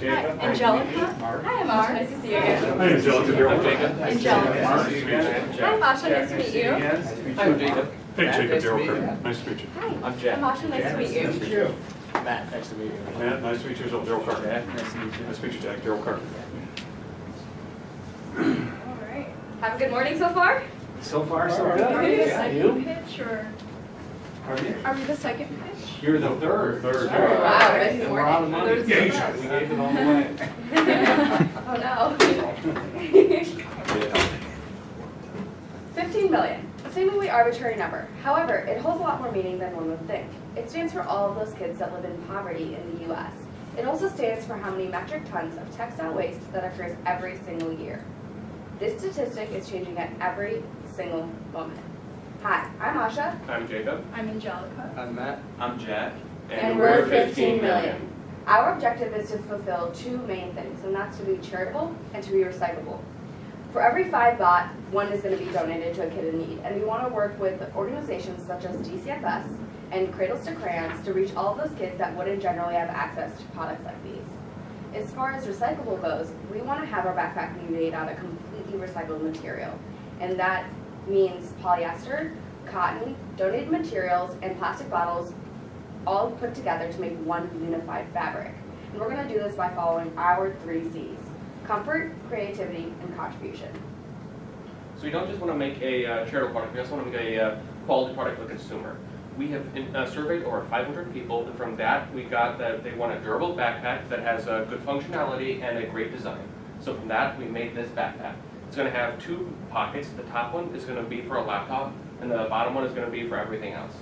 Jacob. Angelica. Hi, I'm Masha. Nice to see you again. Hi, Angelica. Angelica. Nice to meet you. Hi, Masha. Nice to meet you. Hi, I'm Jacob. Hey, Jacob. Nice to Daryl meet you. Kirk. Nice to meet you. Hi. I'm Jack. I'm Masha. Nice to meet you. Nice to meet you. Matt, nice to meet you. Matt, nice to meet you as well. Daryl Kirk. Jack, nice to meet you. Nice to meet you, Jack. Daryl Kirk. All right. Have a good morning so far? So far, so Are good. we the Yeah, second you? pitch or? Pardon me? Are we the second pitch? You're the third. Third. Wow, good And we're out of morning. money. Yeah, you should. We gave it all away. Oh no. 15 million. A seemingly arbitrary number. However, it holds a lot more meaning than one would think. It stands for all of those kids that live in poverty in the U.S. It also stands for how many metric tons of textile waste that occurs every single year. This statistic is changing at every single moment. Hi, I'm Asha. I'm Jacob. I'm Angelica. I'm Matt. I'm Jack. And we're 15 million. Our objective is to fulfill two main things, and that's to be charitable and to be recyclable. For every 5 baht, 1 is going to be donated to a kid in need, and we want to work with organizations such as DCFS and Cradles to Crayons to reach all of those kids that wouldn't generally have access to products like these. As far as recyclable goes, we want to have our backpack be made out of completely recycled material, and that means polyester, cotton, donated materials, and plastic bottles all put together to make one unified fabric. And we're going to do this by following our 3 C's: comfort, creativity, and contribution. So we don't just want to make a charitable product, we also want to make a quality product for the consumer. We have surveyed over 500 people, and from that we got that they want a durable backpack that has good functionality and a great design. So from that we made this backpack. It's going to have 2 pockets. The top one is going to be for a laptop, and the bottom one is going to be for everything else.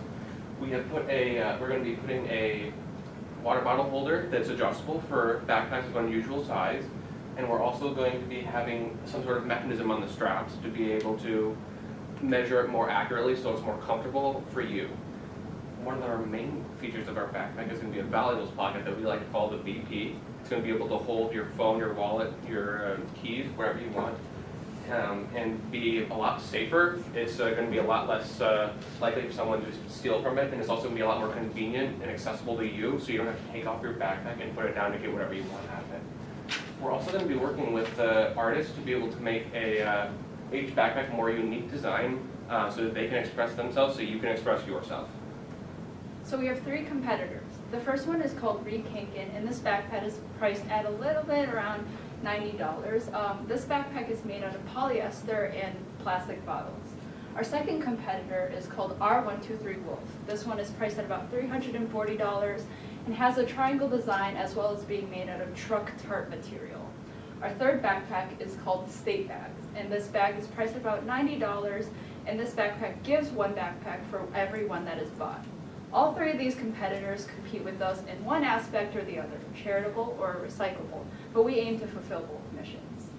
We have put we're going to be putting a water bottle holder that's adjustable for backpacks of unusual size, and we're also going to be having some sort of mechanism on the straps to be able to measure it more accurately so it's more comfortable for you. One of our main features of our backpack is going to be a valuables pocket that we like to call the VP. It's going to be able to hold your phone, your wallet, your keys, wherever you want. And be a lot safer. It's going to be a lot less likely for someone to steal from it, and it's also going to be a lot more convenient and accessible to you, so you don't have to take off your backpack and put it down to get whatever you want out of it. We're also going to be working with artists to be able to make each backpack a more unique design so that they can express themselves, so you can express yourself. So we have 3 competitors. The first one is called Rekinkin, and this backpack is priced at a little bit around $90. This backpack is made out of polyester and plastic bottles. Our second competitor is called R123 Wolf. This one is priced at about $340 and has a triangle design as well as being made out of truck tarp material. Our third backpack is called State Bags, and this bag is priced at about $90, and this backpack gives 1 backpack for every one that is bought. All 3 of these competitors compete with us in one aspect or the other, charitable or recyclable, but we aim to fulfill both missions.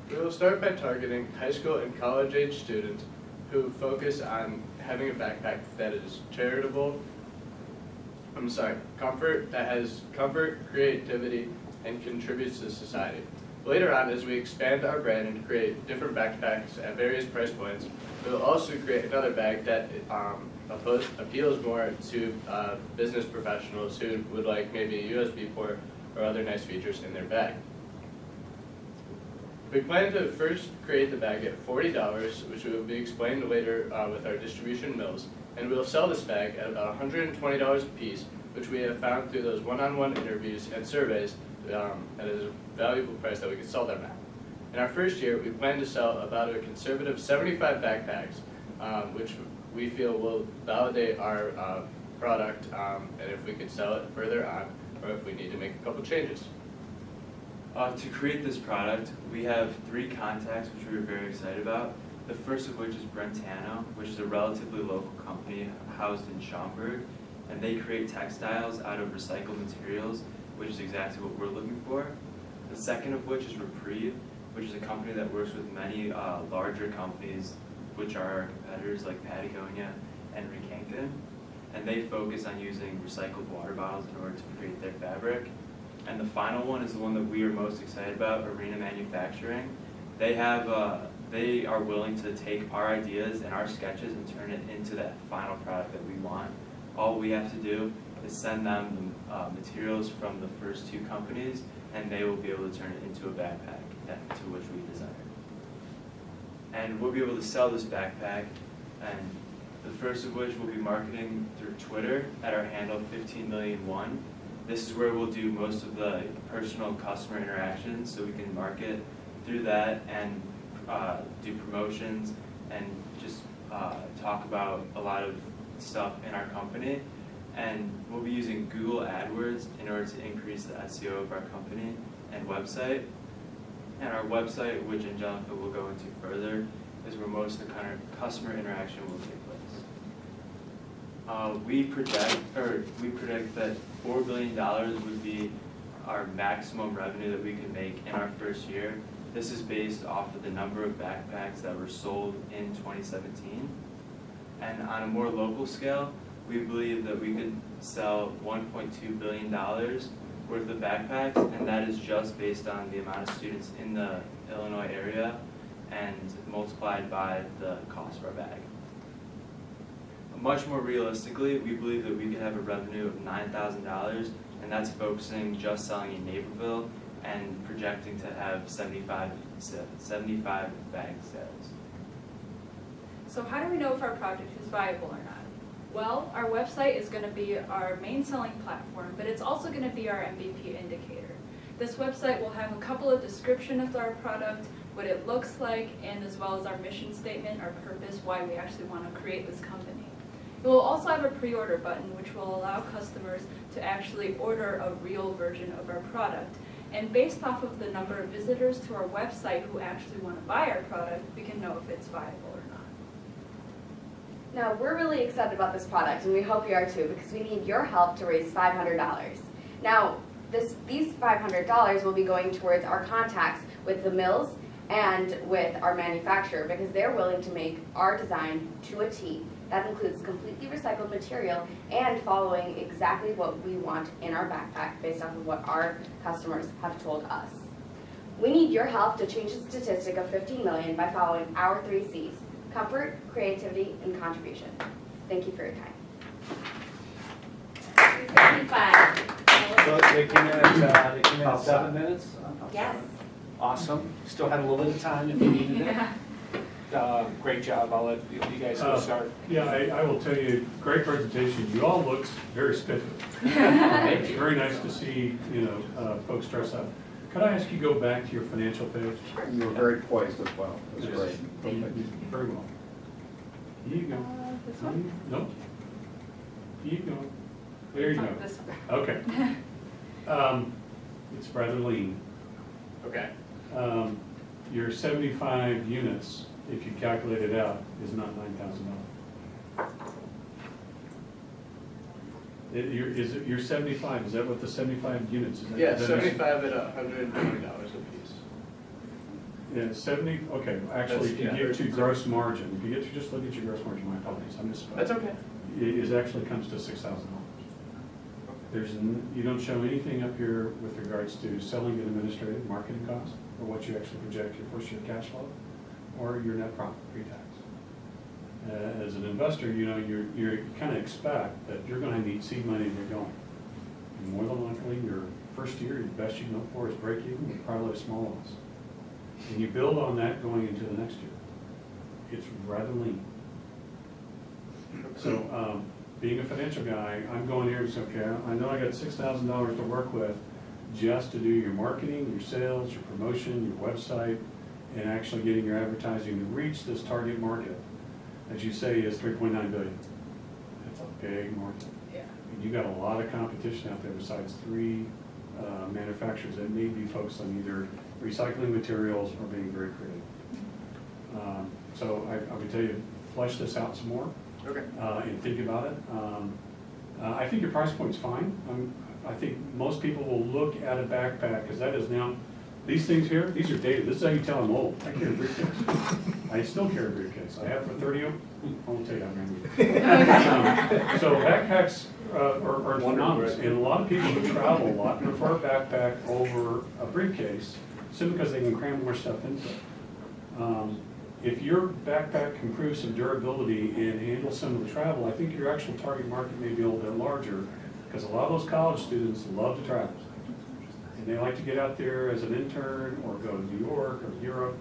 We will start by targeting high school and college-age students who focus on having a backpack that is comfort, that has comfort, creativity, and contributes to society. Later on, as we expand our brand and create different backpacks at various price points, we will also create another bag that appeals more to business professionals who would like maybe a USB port or other nice features in their bag. We plan to first create the bag at $40, which will be explained later with our distribution mills, and we'll sell this bag at about $120 a piece, which we have found through those one-on-one interviews and surveys that is a valuable price that we can sell them at. In our first year, we plan to sell about a conservative 75 backpacks, which we feel will validate our product, and if we could sell it further on, or if we need to make a couple changes. To create this product, we have 3 contacts which we are very excited about. The first of which is Brentano, which is a relatively local company housed in Schaumburg, and they create textiles out of recycled materials, which is exactly what we're looking for. The second of which is Reprieve, which is a company that works with many larger companies, which are our competitors like Patagonia and Rekinkin, and they focus on using recycled water bottles in order to create their fabric. And the final one is the one that we are most excited about, Arena Manufacturing. They are willing to take our ideas and our sketches and turn it into that final product that we want. All we have to do is send them materials from the first two companies, and they will be able to turn it into a backpack to which we designed. And we'll be able to sell this backpack, and the first of which we'll be marketing through Twitter at our handle 15,000,001. This is where we'll do most of the personal customer interactions, so we can market through that and do promotions and just talk about a lot of stuff in our company. And we'll be using Google AdWords in order to increase the SEO of our company and website. And our website, which Angelica will go into further, is where most of the kind of customer interaction will take place. We predict that $4 billion would be our maximum revenue that we could make in our first year. This is based off of the number of backpacks that were sold in 2017. And on a more local scale, we believe that we could sell $1.2 billion worth of backpacks, and that is just based on the amount of students in the Illinois area and multiplied by the cost of our bag. Much more realistically, we believe that we could have a revenue of $9,000, and that's focusing just selling in Naperville and projecting to have 75 bag sales. So how do we know if our project is viable or not? Well, our website is going to be our main selling platform, but it's also going to be our MVP indicator. This website will have a couple of descriptions of our product, what it looks like, and as well as our mission statement, our purpose, why we actually want to create this company. It will also have a pre-order button, which will allow customers to actually order a real version of our product. And based off of the number of visitors to our website who actually want to buy our product, we can know if it's viable or not. Now, we're really excited about this product, and we hope you are too, because we need your help to raise $500. Now, these $500 will be going towards our contacts with the mills and with our manufacturer, because they're willing to make our design to a T. That includes completely recycled material and following exactly what we want in our backpack based off of what our customers have told us. We need your help to change the statistic of 15 million by following our 3 C's: comfort, creativity, and contribution. Thank you for your time. 55. So they came in at 7 minutes? Yes. Awesome. Still had a little bit of time if you needed it. Great job. I'll let you guys go start. Yeah, I will tell you, great presentation. You all look very spiffy. It's very nice to see, folks dress up. Could I ask you go back to your financial page? You were very poised as well. It was Yes. great. Very well. Here you go. This one? Nope. Here you go. There you go. This one. Okay. It's rather lean. Okay. Your 75 units, if you calculate it out, is not $9,000. Your 75, is that what the 75 units is? Yeah, Is that- 75 at $120 a piece. Yeah, 70, okay, actually, if you That's- get yeah. to gross margin, if you get to, just look at your gross margin, my apologies, I'm just. That's okay. It actually comes to $6,000. You don't show anything up here with regards to selling and administrative marketing costs, or what you actually project your first year cash flow, or your net profit pre-tax. As an investor, you kind of expect that you're going to need seed money to get going. And more than likely, your first year, the best you can hope for is break even with probably a small loss. And you build on that going into the next year. It's rather lean. So, being a financial guy, I'm going here and say, okay, I know I got $6,000 to work with just to do your marketing, your sales, your promotion, your website, and actually getting your advertising to reach this target market. As you say, is 3.9 billion. That's a big market. Yeah. And you got a lot of competition out there besides 3 manufacturers that may be focused on either recycling materials or being very creative. So I would tell you, flesh this out some more. Okay. And think about it. I think your price point's fine. I think most people will look at a backpack, because that is now, these things here, these are dated. This is how you tell I'm old. I carry a briefcase. I still carry a briefcase. I have for 30 of them. I won't tell you how many. So backpacks are phenomenal. And a lot of people who travel a lot prefer a backpack over a briefcase, simply because they can cram more stuff into it. If your backpack can prove some durability and handle some of the travel, I think your actual target market may be a little bit larger Because a lot of those college students love to travel. And they like to get out there as an intern or go to New York or Europe,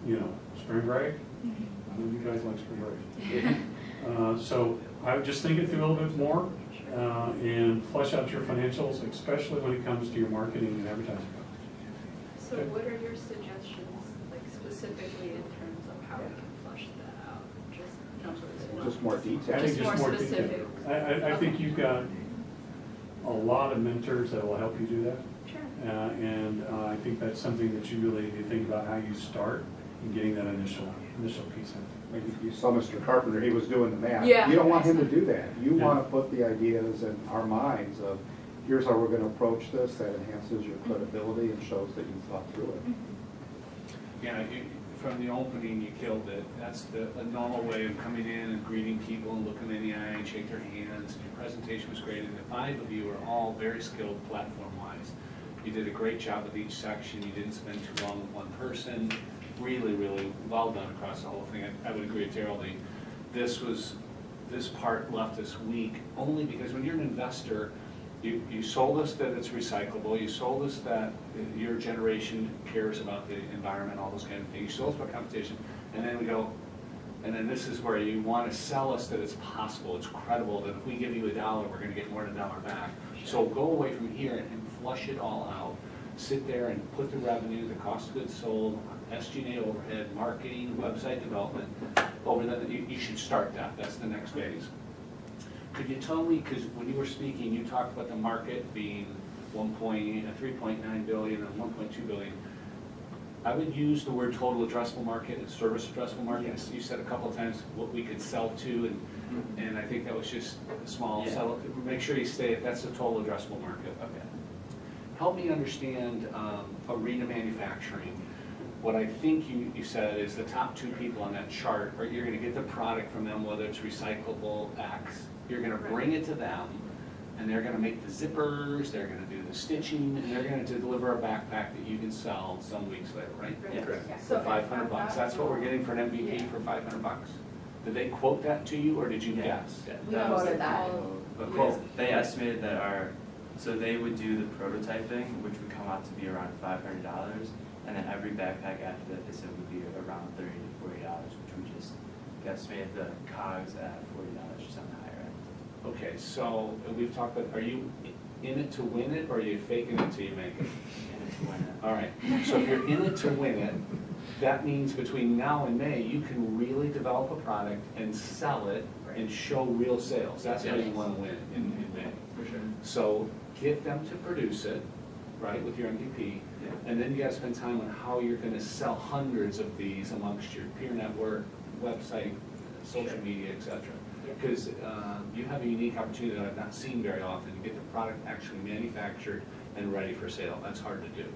you know, spring break. I know you guys like spring break. So I would just think it through a little bit more and flesh out your financials, especially when it comes to your marketing and advertising. So what are your suggestions, like specifically in terms of how we can flush that out? Just more I detail. think Just more detail. specific. I think you've got a lot of mentors that will help you do that. Sure. And I think that's something that you really need to think about how you start in getting that initial piece in. Like you saw Mr. Carpenter, he was doing the math. Yeah. You don't want him to do that. You Yeah. want to put the ideas in our minds of, here's how we're going to approach this, that enhances your credibility and shows that you thought through it. Yeah, from the opening, you killed it. That's a normal way of coming in and greeting people and looking in the eye and shake their hands. Your presentation was great, and the 5 of you are all very skilled platform-wise. You did a great job with each section. You didn't spend too long with one person. Really, really well done across the whole thing. I would agree with Geraldine. This part left us weak, only because when you're an investor, you sold us that it's recyclable, you sold us that your generation cares about the environment, all those kind of things, you sold us about competition, and then we go, and then this is where you want to sell us that it's possible, it's credible, that if we give you $1, we're going to get more than $1 back. So go away from here and flush it all out. Sit there and put the revenue, the cost of goods sold, SG&A overhead, marketing, website development, over that, you should start that, that's the next phase. Could you tell me, because when you were speaking, you talked about the market being 3.9 billion and 1.2 billion. I would use the word total addressable market and service addressable market. Yes. You said a couple of times what we could sell to, and I think that was just small. Yeah. So make sure you stay, that's the total addressable market. Okay. Help me understand Arena Manufacturing. What I think you said is the top 2 people on that chart, or you're going to get the product from them, whether it's recyclable X. You're going to bring it to them, and they're going to make the zippers, they're going to do the stitching, and they're going to deliver a backpack that you can sell some weeks later, right? Yes. For $500. That's what we're getting for an MVP for $500. Did they quote that to you, or did you guess? We That was quoted that. Because they estimated that so they would do the prototyping, which would come out to be around $500, and then every backpack after that they said would be around $30 to $40, which we just guesstimated the COGS at $40 just on the higher end. Okay, so we've talked about, are you in it to win it, or are you faking it till you make it? And it's when All right, so if you're in it to win it, that means between now and May, you can really develop a product and sell it and show real sales. That's how you want to win in May. for sure. So get them to produce it, right, with your MVP, Yeah. and then you gotta spend time on how you're gonna sell hundreds of these amongst your peer network, website, social media, et cetera. Because you have a unique opportunity that I've not seen very often, to get the product actually manufactured and ready for sale. That's hard to do.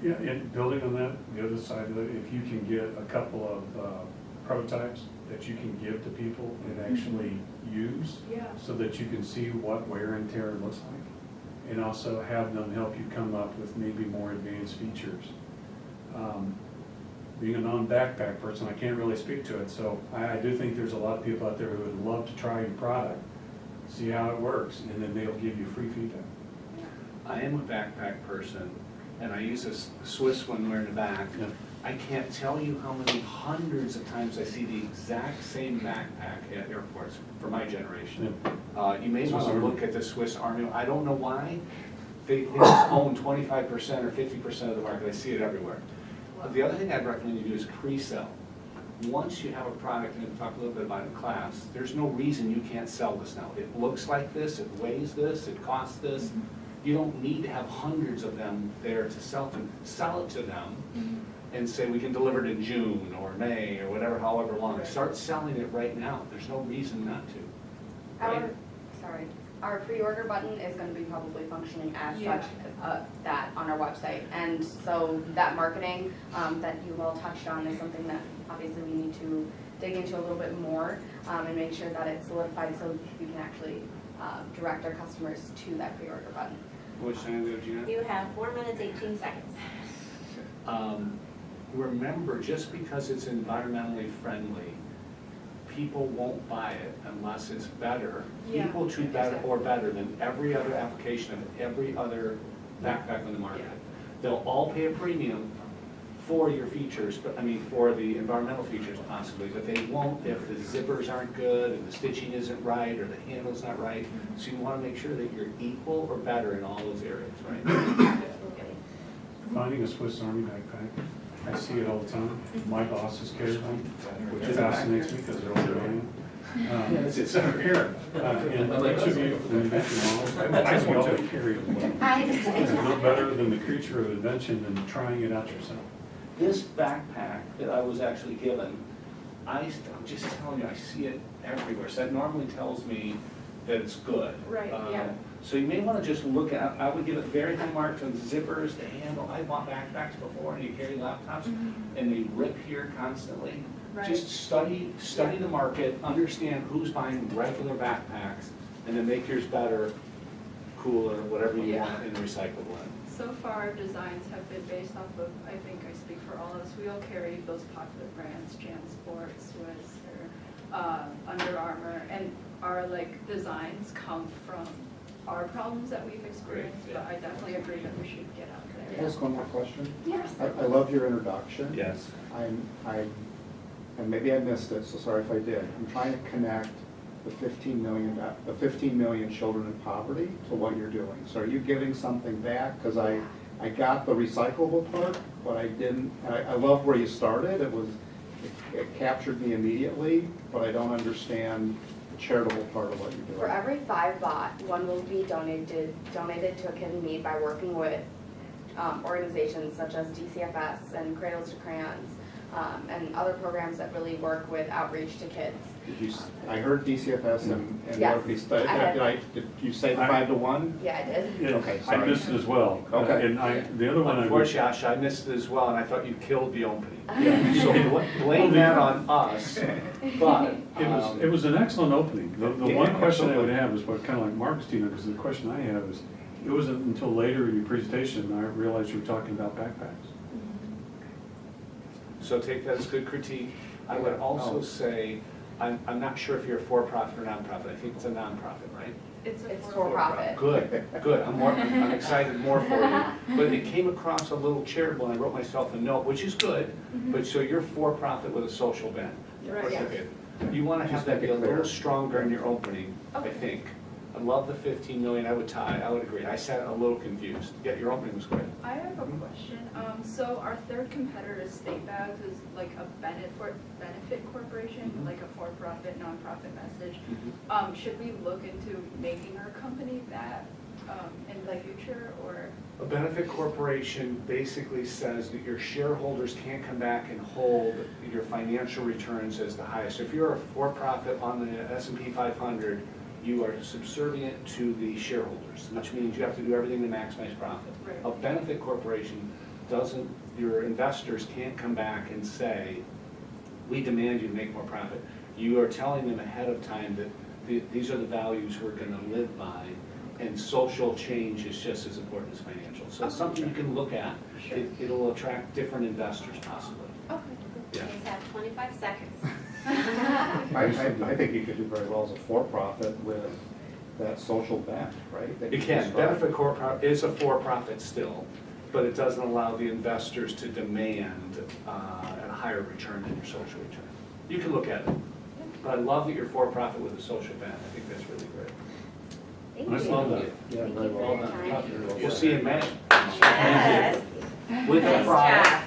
Yeah, and building on that, the other side of it, if you can get a couple of prototypes that you can give to people and actually use, Yeah. so that you can see what wear and tear looks like, and also have them help you come up with maybe more advanced features. Being a non-backpack person, I can't really speak to it, so I do think there's a lot of people out there who would love to try your product, see how it works, and then they'll give you free feedback. I am a backpack person, and I use a Swiss one we're in the back. Yeah. I can't tell you how many hundreds of times I see the exact same backpack at airports for my generation. You may Swiss want to Army. look at the Swiss Army. I don't know why. They just own 25% or 50% of the market. I see it everywhere. The other thing I'd recommend you do is pre-sell. Once you have a product, and we'll talk a little bit about it in class, there's no reason you can't sell this now. It looks like this, it weighs this, it costs this. You don't need to have hundreds of them there to sell to. Sell it to them and say, we can deliver it in June or May or whatever, however long. Start selling it right now. There's no reason not to. Right? Our pre-order button is going to be probably functioning as Yeah. such, that on our website. And so that marketing that you all touched on is something that obviously we need to dig into a little bit more and make sure that it's solidified so we can actually direct our customers to that pre-order button. Which time do you have? You have 4 minutes, 18 seconds. Remember, just because it's environmentally friendly, people won't buy it unless it's better, Yeah, equal to better exactly. or better than every other application of every other backpack on the market. They'll all pay a premium for your features, but, I mean, for the environmental features possibly, but they won't if the zippers aren't good, and the stitching isn't right, or the handle's not right. So you wanna make sure that you're equal or better in all those areas, right? Finding a Swiss Army backpack, I see it all the time. My bosses carry one, which fascinates me because they're older than I am. It's over here. And each of you, when you mention models, I think you all carry it well. It's no better than the creature of invention than trying it out yourself. This backpack that I was actually given, I'm just telling you, I see it everywhere. So that normally tells me that it's good. Right, yeah. So you may want to just look at, I would give it very high marks on the zippers, the handle. I bought backpacks before and you carry laptops and they rip here constantly. Right. Just study the market, understand who's buying regular backpacks, and then make yours better, cooler, whatever you Yeah. want in recyclable. So far, our designs have been based off of, I think I speak for all of us, we all carry those popular brands, JanSport, Swiss, or Under Armour, and our like designs come from our problems that we've experienced, Great, but yeah. I definitely agree that we should get out Can I there. ask one more question? Yes. I love your introduction. Yes. And maybe I missed it, so sorry if I did. I'm trying to connect the 15 million children in poverty to what you're doing. So are you giving something back? Because I got the recyclable part, but I didn't, and I love where you started. It captured me immediately, but I don't understand the charitable part of what you're doing. For every 5 bought, 1 will be donated to a kid in need by working with organizations such as DCFS and Cradles to Crayons, and other programs that really work with outreach to kids. I heard DCFS and Yes, Murphy's, I did you say the 5 to 1? Yeah, I did. Yeah, Okay, I sorry. missed it as well. Okay. And the other one I would. Unfortunately, Ash, I missed it as well, and I thought you killed the opening. Yeah. So blame that on us, but. It was an excellent opening. The Yeah, one question I would absolutely. have is what, kind of like Mark's, Tina, because the question I have is, it wasn't until later in your presentation I realized you were talking about backpacks. So take that as good critique. I would also say, I'm not sure if you're a for-profit or nonprofit. I think it's a nonprofit, right? It's for for profit. Good, good. I'm excited more for you. But it came across a little charitable, and I wrote myself a note, which is good, but so you're for-profit with a social bent. Right. Yes. Okay. You want to have that be a little stronger in your opening, I Okay. think. I love the 15 million, I would agree. I sat a little confused, yet your opening was good. I have a question. So our third competitor is State Bags, is like a benefit corporation, Mhm. like a for-profit, nonprofit message. Mhm. Should we look into making our company that in the future, or? A benefit corporation basically says that your shareholders can't come back and hold your financial returns as the highest. If you're a for-profit on the S&P 500, you are subservient to the shareholders, which means you have to do everything to maximize profit. Right. A benefit corporation doesn't, your investors can't come back and say, we demand you to make more profit. You are telling them ahead of time that these are the values we're gonna live by, and social change is just as important as financial. So it's something you can look at. Sure. It'll attract different investors possibly. Okay. Yeah. You guys have 25 seconds. I think you could do very well as a for-profit with that social bent, right? that You can. described. Benefit Corp is a for-profit still, but it doesn't allow the investors to demand a higher return than your social return. You can look at it. But I love that you're for-profit with a social bent. I think that's really great. Thank I you. love that. Yeah, Thank very you for well your done. time. We'll see you in May. Yes. With a Nice product. job.